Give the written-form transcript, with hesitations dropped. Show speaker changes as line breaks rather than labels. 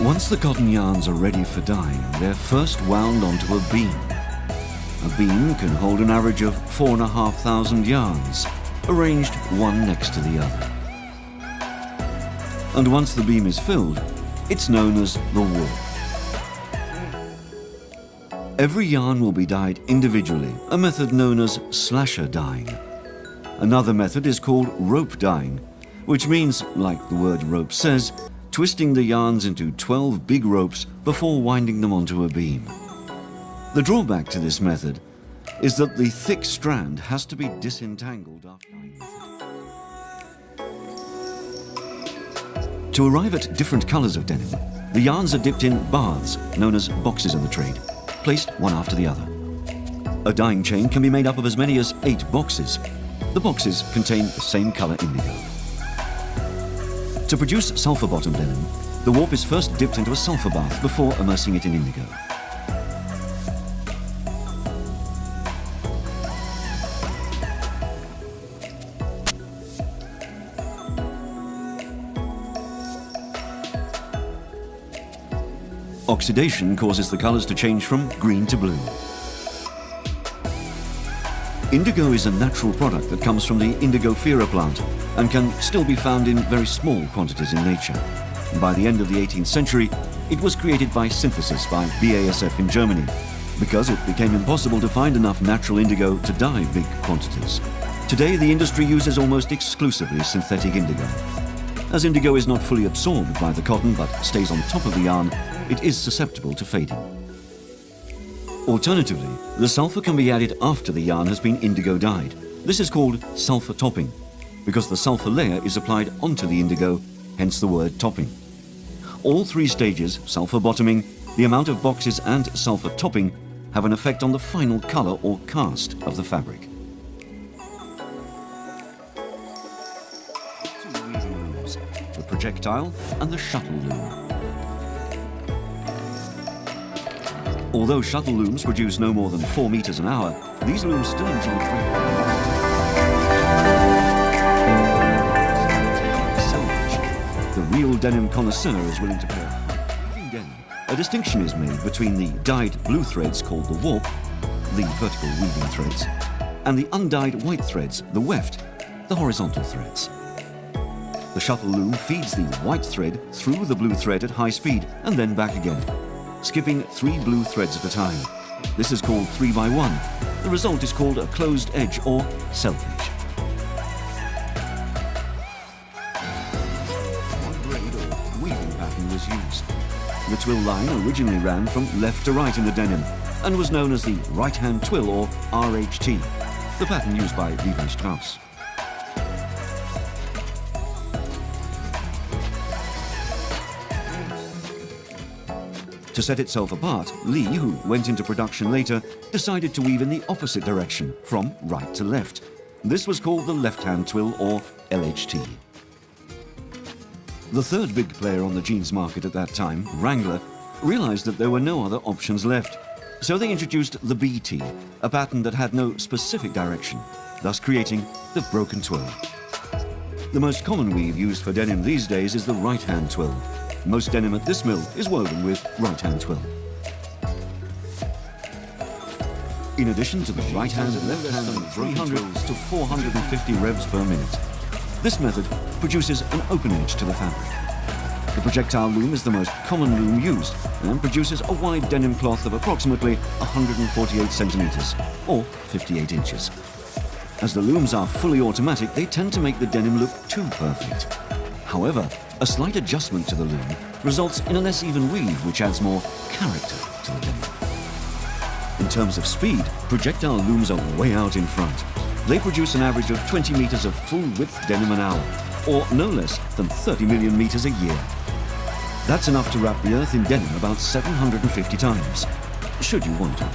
Once the cotton yarns are ready for dyeing, they're first wound onto a beam. A beam can hold an average of 4,500 yarns, arranged one next to the other. And once the beam is filled, it's known as the warp. Every yarn will be dyed individually, a method known as slasher dyeing. Another method is called rope dyeing, which means, like the word rope says, twisting the yarns into 12 big ropes before winding them onto a beam. The drawback to this method is that the thick strand has to be disentangled after dyeing method. To arrive at different colours of denim, the yarns are dipped in baths, known as boxes in the trade, placed one after the other. A dyeing chain can be made up of as many as 8 boxes. The boxes contain the same colour indigo. To produce sulphur-bottom denim, the warp is first dipped into a sulphur bath before immersing it in indigo. Oxidation causes the colours to change from green to blue. Indigo is a natural product that comes from the indigofera plant and can still be found in very small quantities in nature. By the end of the 18th century, it was created by synthesis by BASF in Germany, because it became impossible to find enough natural indigo to dye big quantities. Today, the industry uses almost exclusively synthetic indigo. As indigo is not fully absorbed by the cotton but stays on top of the yarn, it is susceptible to fading. Alternatively, the sulphur can be added after the yarn has been indigo dyed. This is called sulphur topping, because the sulphur layer is applied onto the indigo, hence the word topping. All 3 stages, sulphur bottoming, the amount of boxes and sulphur topping, have an effect on the final colour or cast of the fabric. Two weaving looms, the projectile and the shuttle loom. Although shuttle looms produce no more than 4 meters an hour, these looms still enjoy The real denim connoisseur is willing to pay. In denim, a distinction is made between the dyed blue threads called the warp, the vertical weaving threads, and the undyed white threads, the weft, the horizontal threads. The shuttle loom feeds the white thread through the blue thread at high speed and then back again, skipping 3 blue threads at a time. This is called 3x1. The result is called a closed edge or self-edge. One braid or weaving pattern was used. The twill line originally ran from left to right in the denim and was known as the right-hand twill or RHT, the pattern used by Levi Strauss. To set itself apart, Lee, who went into production later, decided to weave in the opposite direction, from right to left. This was called the left-hand twill, or LHT. The third big player on the jeans market at that time, Wrangler, realized that there were no other options left. So they introduced the BT, a pattern that had no specific direction, thus creating the broken twill. The most common weave used for denim these days is the right-hand twill. Most denim at this mill is woven with right-hand twill. In addition to the right-hand and left-hand, 300 to 450 revs per minute. This method produces an open edge to the fabric. The projectile loom is the most common loom used and produces a wide denim cloth of approximately 148 centimeters, or 58 inches. As the looms are fully automatic, they tend to make the denim look too perfect. However, a slight adjustment to the loom results in a less even weave, which adds more character to the denim. In terms of speed, projectile looms are way out in front. They produce an average of 20 meters of full-width denim an hour, or no less than 30 million meters a year. That's enough to wrap the earth in denim about 750 times, should you want to.